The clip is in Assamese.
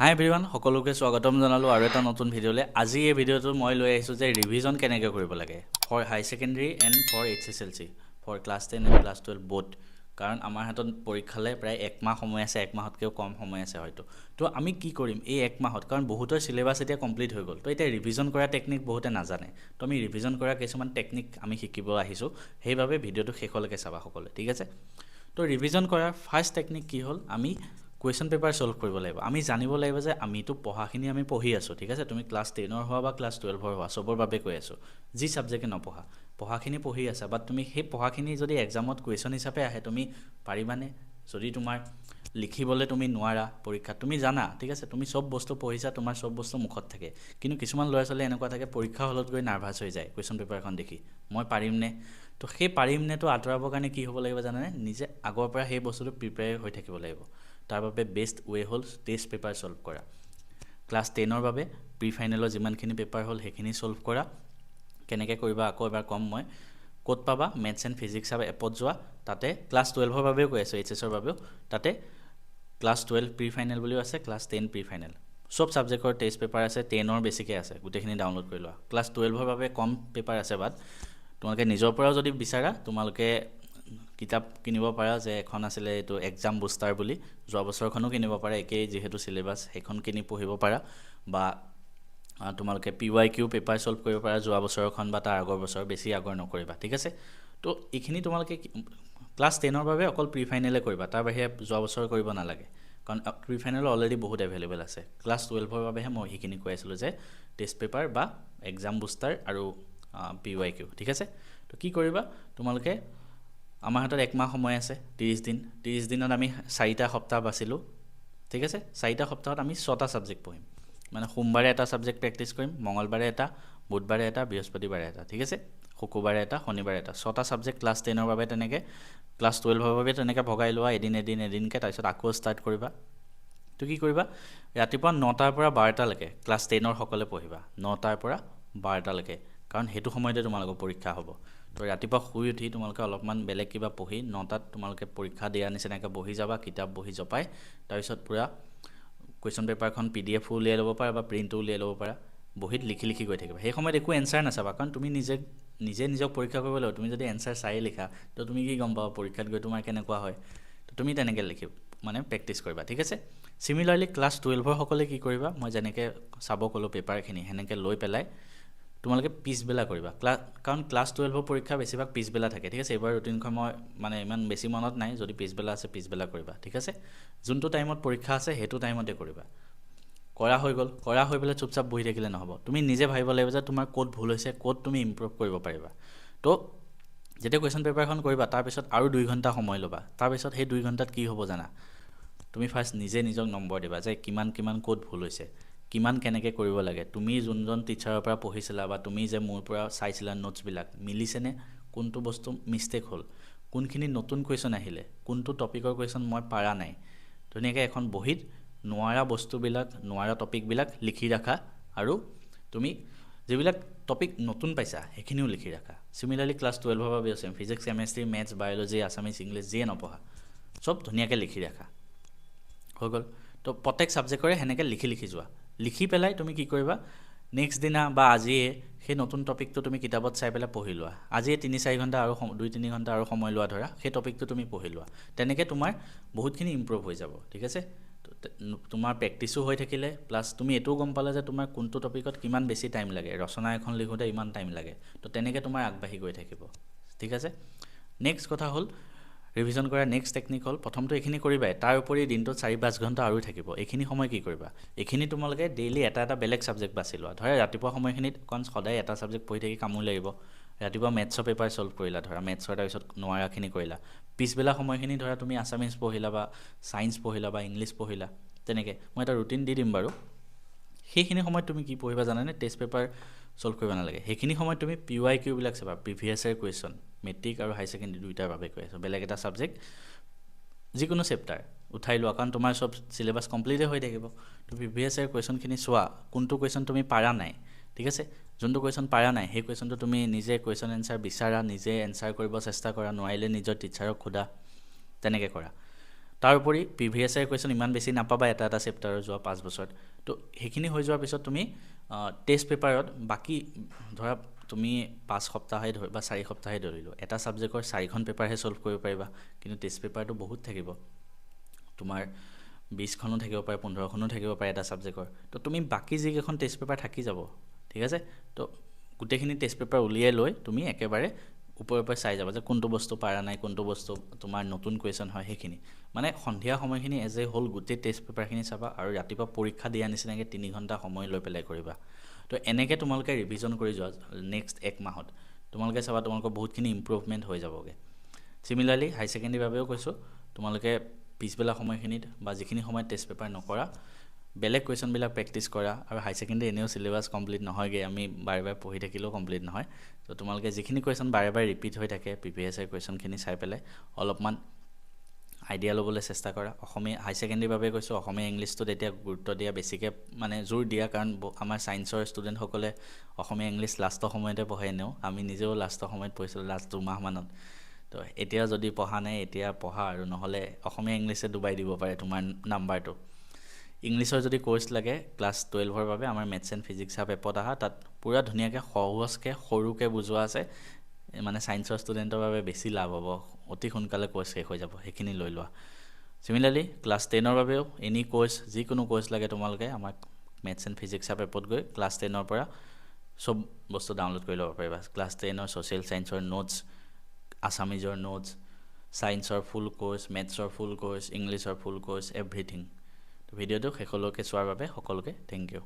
হাই এভৰিৱান সকলোকে স্বাগতম জনালোঁ আৰু এটা নতুন ভিডিঅ'লৈ। আজি এই ভিডিঅ'টো মই লৈ আহিছোঁ যে ৰিভিজন কেনেকৈ কৰিব লাগে for higher secondary and for HSLC for class 10 and class 12 both. কাৰণ আমাৰ হাতত পৰীক্ষালৈ প্ৰায় একমাহ সময় আছে, একমাহতকৈও কম সময় আছে হয়তো। তো আমি কি কৰিম এই একমাহত, কাৰণ বহুতৰ চিলেবাছ এতিয়া কমপ্লিট হৈ গ'ল। তো এতিয়া ৰিভিজন কৰা টেকনিক বহুতে নাজানে। তো আমি ৰিভিজন কৰা কিছুমান টেকনিক আমি শিকিব আহিছোঁ, সেইবাবে ভিডিঅ'টো শেষলৈকে চাবা সকলোৱে, ঠিক আছে। তো ৰিভিজন কৰাৰ ফাৰ্ষ্ট টেকনিক কি হ'ল, আমি কুৱেশ্যন পেপাৰ ছল্ভ কৰিব লাগিব। আমি জানিব লাগিব যে আমিতো পঢ়াখিনি আমি পঢ়ি আছোঁ, ঠিক আছে। তুমি ক্লাছ 10ৰ হোৱা বা ক্লাছ 12ৰ হোৱা, চবৰ বাবে কৈ আছোঁ। যি ছাবজেক্টে নপঢ়া, পঢ়াখিনি পঢ়ি আছা, বাট তুমি সেই পঢ়াখিনি যদি এক্সামত কুৱেশ্যন হিচাপে আহে, তুমি পাৰিবানে? যদি তোমাৰ লিখিবলৈ তুমি নোৱাৰা পৰীক্ষাত, তুমি জানা, ঠিক আছে, তুমি চব বস্তু পঢ়িছা, তোমাৰ চব বস্তু মুখত থাকে, কিন্তু কিছুমান ল'ৰা ছোৱালী এনেকুৱা থাকে পৰীক্ষা হলত গৈ নাৰ্ভাছ হৈ যায় কুৱেশ্যন পেপাৰখন দেখি, মই পাৰিমনে? তো সেই পাৰিমনেটো আঁতৰাবৰ কাৰণে কি হ'ব লাগিব জানানে? নিজে আগৰ পৰা সেই বস্তুটো প্ৰিপেয়াৰ হৈ থাকিব লাগিব। তাৰ বাবে বেষ্ট ৱে হ'ল টেষ্ট পেপাৰ ছল্ভ কৰা। ক্লাছ 10ৰ বাবে প্ৰি ফাইনেলৰ যিমানখিনি পেপাৰ হ'ল সেইখিনি ছল্ভ কৰা। কেনেকৈ কৰিবা আকৌ এবাৰ ক'ম মই। ক'ত পাবা? মেথছ এণ্ড ফিজিক্স এপত যোৱা, তাতে ক্লাছ 12ৰ বাবেও কৈ আছোঁ, HSৰ বাবেও তাতে ক্লাছ 12 প্ৰি ফাইনেল বুলিও আছে, ক্লাছ 10 প্ৰি ফাইনেল, চব ছাবজেক্টৰ টেষ্ট পেপাৰ আছে। 10ৰ বেছিকৈ আছে, গোটেইখিনি ডাউনলোড কৰি লোৱা। ক্লাছ 12ৰ বাবে কম পেপাৰ আছে, বাট তোমালোকে নিজৰ পৰাও যদি বিচাৰা তোমালোকে কিতাপ কিনিব পাৰা, যে এখন আছিলে এইটো এক্সাম বুষ্টাৰ বুলি, যোৱা বছৰখনো কিনিব পাৰা, একেই যিহেতু চিলেবাছ, সেইখন কিনি পঢ়িব পাৰা। বা তোমালোকে PYQ পেপাৰ ছল্ভ কৰিব পাৰা, যোৱা বছৰখন বা তাৰ আগৰ বছৰ, বেছি আগৰ নকৰিবা, ঠিক আছে। তো এইখিনি তোমালোকে ক্লাছ 10ৰ বাবে অকল প্ৰি ফাইনেলে কৰিবা, তাৰ বাহিৰে যোৱা বছৰ কৰিব নালাগে, কাৰণ প্ৰি ফাইনেল অলৰেডি বহুত এভেইলেবল আছে। ক্লাছ 12ৰ বাবেহে মই সেইখিনি কৈ আছিলোঁ, যে টেষ্ট পেপাৰ বা এক্সাম বুষ্টাৰ আৰু PYQ, ঠিক আছে। তো কি কৰিবা তোমালোকে? আমাৰ হাতত একমাহ সময় আছে, 30 দিন। 30 দিনত আমি 4টা সপ্তাহ বাছিলোঁ, ঠিক আছে। 4টা সপ্তাহত আমি 6টা ছাবজেক্ট পঢ়িম, মানে সোমবাৰে এটা ছাবজেক্ট প্ৰেক্টিছ কৰিম, মঙলবাৰে এটা, বুধবাৰে এটা, বৃহস্পতিবাৰে এটা, ঠিক আছে, শুকুৰবাৰে এটা, শনিবাৰে এটা। 6টা ছাবজেক্ট ক্লাছ 10ৰ বাবে তেনেকৈ, ক্লাছ 12ৰ বাবে তেনেকৈ ভগাই লোৱা, এদিনকৈ, তাৰপিছত আকৌ ষ্টাৰ্ট কৰিবা। তো কি কৰিবা? ৰাতিপুৱা 9টাৰ পৰা 12টালৈকে ক্লাছ 10ৰ সকলে পঢ়িবা, 9টাৰ পৰা 12টালৈকে, কাৰণ সেইটো সময়তে তোমালোকৰ পৰীক্ষা হ'ব। তো ৰাতিপুৱা শুই উঠি তোমালোকে অলপমান বেলেগ কিবা পঢ়ি 9টাত তোমালোকে পৰীক্ষা দিয়া নিচিনাকৈ বহি যাবা, কিতাপ বহি জপাই, তাৰপিছত পূৰা কুৱেশ্যন পেপাৰখন PDF উলিয়াই ল'ব পাৰা বা প্ৰিণ্টো উলিয়াই ল'ব পাৰা, বহীত লিখি লিখি গৈ থাকিবা। সেই সময়ত একো এনচাৰ নাচাবা, কাৰণ তুমি নিজে নিজক পৰীক্ষা কৰিব লাগিব। তুমি যদি এনচাৰ চায়েই লিখা, তো তুমি কি গম পাবা পৰীক্ষাত গৈ তোমাৰ কেনেকুৱা হয়? তো তুমি তেনেকৈ মানে প্ৰেক্টিছ কৰিবা, ঠিক আছে। চিমিলাৰলি ক্লাছ 12ৰ সকলে কি কৰিবা? মই যেনেকৈ চাব ক'লোঁ পেপাৰখিনি, সেনেকৈ লৈ পেলাই তোমালোকে পিছবেলা কৰিবা কাৰণ ক্লাছ 12ৰ পৰীক্ষা বেছিভাগ পিছবেলা থাকে, ঠিক আছে। এইবাৰ ৰুটিনখন মই মানে ইমান বেছি মনত নাই, যদি পিছবেলা আছে পিছবেলা কৰিবা, ঠিক আছে। যোনটো টাইমত পৰীক্ষা আছে সেইটো টাইমতে কৰিবা। কৰা হৈ গ'ল, কৰা হৈ পেলাই চুপচাপ বহি থাকিলে নহ'ব, তুমি নিজে ভাবিব লাগিব যে তোমাৰ ক'ত ভুল হৈছে, ক'ত তুমি ইম্প্ৰুভ কৰিব পাৰিবা। তো যেতিয়া কুৱেশ্যন পেপাৰখন কৰিবা, তাৰপিছত আৰু 2 ঘণ্টা সময় ল'বা। তাৰপিছত সেই 2 ঘণ্টাত কি হ'ব জানা? তুমি ফাৰ্ষ্ট নিজে নিজক নম্বৰ দিবা, যে কিমান ক'ত ভুল হৈছে, কিমান কেনেকৈ কৰিব লাগে। তুমি যোনজন টিচাৰৰ পৰা পঢ়িছিলা বা তুমি যে মোৰ পৰা চাইছিলা নোটছবিলাক, মিলিছেনে? কোনটো বস্তু মিষ্টেক হ'ল, কোনখিনি নতুন কুৱেশ্যন আহিলে, কোনটো টপিকৰ কুৱেশ্যন মই পাৰা নাই। ধুনীয়াকৈ এখন বহীত নোৱাৰা বস্তুবিলাক, নোৱাৰা টপিকবিলাক লিখি ৰাখা, আৰু তুমি যিবিলাক টপিক নতুন পাইছা সেইখিনিও লিখি ৰাখা। চিমিলাৰলি ক্লাছ 12ৰ বাবে আছে, physics, chemistry, maths, biology, Assamese, English, যিয়ে নপঢ়া চব ধুনীয়াকৈ লিখি ৰাখা। হৈ গ'ল। তো প্ৰত্যেক ছাবজেক্টৰে সেনেকৈ লিখি লিখি যোৱা। লিখি পেলাই তুমি কি কৰিবা? নেক্সট দিনা বা আজিয়ে সেই নতুন টপিকটো তুমি কিতাপত চাই পেলাই পঢ়ি লোৱা। আজিয়ে 3-4 ঘণ্টা আৰু 2-3 ঘণ্টা আৰু সময় লোৱা, ধৰা সেই টপিকটো তুমি পঢ়ি লোৱা। তেনেকৈ তোমাৰ বহুতখিনি ইম্প্ৰুভ হৈ যাব, ঠিক আছে। তোমাৰ প্ৰেক্টিছো হৈ থাকিলে, প্লাছ তুমি এইটোও গম পালা যে তোমাৰ কোনটো টপিকত কিমান বেছি টাইম লাগে, ৰচনা এখন লিখোঁতে ইমান টাইম লাগে। তো তেনেকৈ তোমাৰ আগবাঢ়ি গৈ থাকিব, ঠিক আছে। নেক্সট কথা হ'ল ৰিভিজন কৰা নেক্সট টেকনিক হ'ল, প্ৰথমটো এইখিনি কৰিবাই, তাৰ উপৰি দিনটোত 4-5 ঘণ্টা আৰু থাকিব। এইখিনি সময় কি কৰিবা? এইখিনি তোমালোকে ডেইলি এটা বেলেগ ছাবজেক্ট বাছি লোৱা। ধৰা ৰাতিপুৱা সময়খিনিত কাৰণ সদায় এটা ছাবজেক্ট পঢ়ি থাকি কামোৰ লাগিব, ৰাতিপুৱা মেথছৰ পেপাৰ ছল্ভ কৰিলা, ধৰা মেথছৰ, তাৰপিছত নোৱাৰাখিনি কৰিলা। পিছবেলা সময়খিনি ধৰা তুমি আছামিছ পঢ়িলা বা ছায়েন্স পঢ়িলা বা ইংলিছ পঢ়িলা, তেনেকৈ মই এটা ৰুটিন দি দিম বাৰু। সেইখিনি সময়ত তুমি কি পঢ়িবা জানানে? টেষ্ট পেপাৰ ছল্ভ কৰিব নালাগে। সেইখিনি সময়ত তুমি PYQ বিলাক চাবা, প্ৰিভিয়াছ ইয়েৰ কুৱেশ্যন, মেট্ৰিক আৰু হাই ছেকেণ্ডেৰী দুইটাৰ বাবে কৈ আছোঁ। বেলেগ এটা ছাবজেক্ট যিকোনো চেপ্টাৰ উঠাই লোৱা, কাৰণ তোমাৰ চব চিলেবাছ কমপ্লিটে হৈ থাকিব। তো প্ৰিভিয়াছ ইয়েৰ কুৱেশ্যনখিনি চোৱা, কোনটো কুৱেশ্যন তুমি পাৰা নাই, ঠিক আছে। যোনটো কুৱেশ্যন পাৰা নাই সেই কুৱেশ্যনটো তুমি নিজে কুৱেশ্যন এনচাৰ বিচাৰা, নিজে এনচাৰ কৰিব চেষ্টা কৰা, নোৱাৰিলে নিজৰ টিচাৰক সোধা, তেনেকৈ কৰা। তাৰ উপৰি প্ৰিভিয়াছ ইয়াৰ কুৱেশ্যন ইমান বেছি নাপাবা এটা এটা চেপ্টাৰৰ যোৱা 5 বছৰত তো সেইখিনি হৈ যোৱাৰ পিছত তুমি টেষ্ট পেপাৰত বাকী ধৰা তুমি 5 সপ্তাহে ধৰি বা 4 সপ্তাহে ধৰিলো এটা ছাবজেক্টৰ 4খন পেপাৰহে সলভ কৰিব পাৰিবা কিন্তু টেষ্ট পেপাৰটো বহুত থাকিব তোমাৰ 20খনো থাকিব পাৰে 15খনো থাকিব পাৰে এটা ছাবজেক্টৰ তো তুমি বাকী যিকেইখন টেষ্ট পেপাৰ থাকি যাব ঠিক আছে তো গোটেইখিনি টেষ্ট পেপাৰ উলিয়াই লৈ তুমি একেবাৰে ওপৰে চাই যাবা যে কোনটো বস্তু পাৰা নাই কোনটো বস্তু তোমাৰ নতুন কুৱেশ্যন হয় সেইখিনি মানে সন্ধিয়া সময়খিনি এজ এ হোল গোটেই টেষ্ট পেপাৰখিনি চাবা আৰু ৰাতিপুৱা পৰীক্ষা দিয়া নিচিনাকৈ 3 ঘণ্টা সময় লৈ পেলাই কৰিবা তো এনেকৈ তোমালোকে ৰিভিজন কৰি যোৱা নেক্সট 1 মাহত তোমালোকে চাবা তোমালোকৰ বহুতখিনি ইম্প্ৰুভমেণ্ট হৈ যাবগৈ চিমিলাৰলি হাই ছেকেণ্ডেৰীৰ বাবেও কৈছোঁ তোমালোকে পিছবেলা সময়খিনিত বা যিখিনি সময়ত টেষ্ট পেপাৰ নকৰা বেলেগ কুৱেশ্যনবিলাক প্ৰেক্টিছ কৰা আৰু হাই ছেকেণ্ডেৰী এনেও চিলেবাছ কমপ্লিট নহয়গৈ আমি বাৰে বাৰে পঢ়ি থাকিলেও কমপ্লিট নহয় তো তোমালোকে যিখিনি কুৱেশ্যন বাৰে বাৰে ৰিপিট হৈ থাকে প্ৰিভিয়াছ ইয়াৰ কুৱেশ্যনখিনি চাই পেলাই অলপমান আইডিয়া ল'বলৈ চেষ্টা কৰা অসমীয়া হাই ছেকেণ্ডেৰীৰ বাবে কৈছোঁ অসমীয়া ইংলিছটোত এতিয়া গুৰুত্ব দিয়া বেছিকৈ মানে জোৰ দিয়া কাৰণ আমাৰ ছায়েন্সৰ ষ্টুডেণ্টসকলে অসমীয়া ইংলিছ লাষ্টৰ সময়তে পঢ়ে এনেও আমি নিজেও লাষ্টৰ সময়ত পঢ়িছিলোঁ লাষ্ট 2 মাহমানত তো এতিয়া যদি পঢ়া নাই এতিয়া পঢ়া আৰু নহ'লে অসমীয়া ইংলিছে ডুবাই দিব পাৰে তোমাৰ নাম্বাৰটো ইংলিছৰ যদি কোৰ্চ লাগে ক্লাছ 12ৰ বাবে আমাৰ মেথছ এণ্ড ফিজিক্স হাব এপত আহা তাত পুৰা ধুনীয়াকৈ সহজকৈ সৰুকৈ বুজোৱা আছে মানে ছায়েন্সৰ ষ্টুডেণ্টৰ বাবে বেছি লাভ হ'ব অতি সোনকালে কোৰ্চ শেষ হৈ যাব সেইখিনি লৈ লোৱা চিমিলাৰলি ক্লাছ 10ৰ বাবেও এনি কোৰ্চ যিকোনো কোৰ্চ লাগে তোমালোকে আমাক মেথছ এণ্ড ফিজিক্স হাব এপত গৈ ক্লাছ 10ৰ পৰা চব বস্তু ডাউনলোড কৰি ল'ব পাৰিবা ক্লাছ 10ৰ ছ'চিয়েল ছায়েন্সৰ নোটছ আছামিজৰ নোটছ ছায়েন্সৰ ফুল কোৰ্চ মেথছৰ ফুল কোৰ্চ ইংলিছৰ ফুল কোৰ্চ এভৰিথিং ভিডিঅ'টো শেষলৈকে চোৱাৰ বাবে সকলোকে থেংক ইউ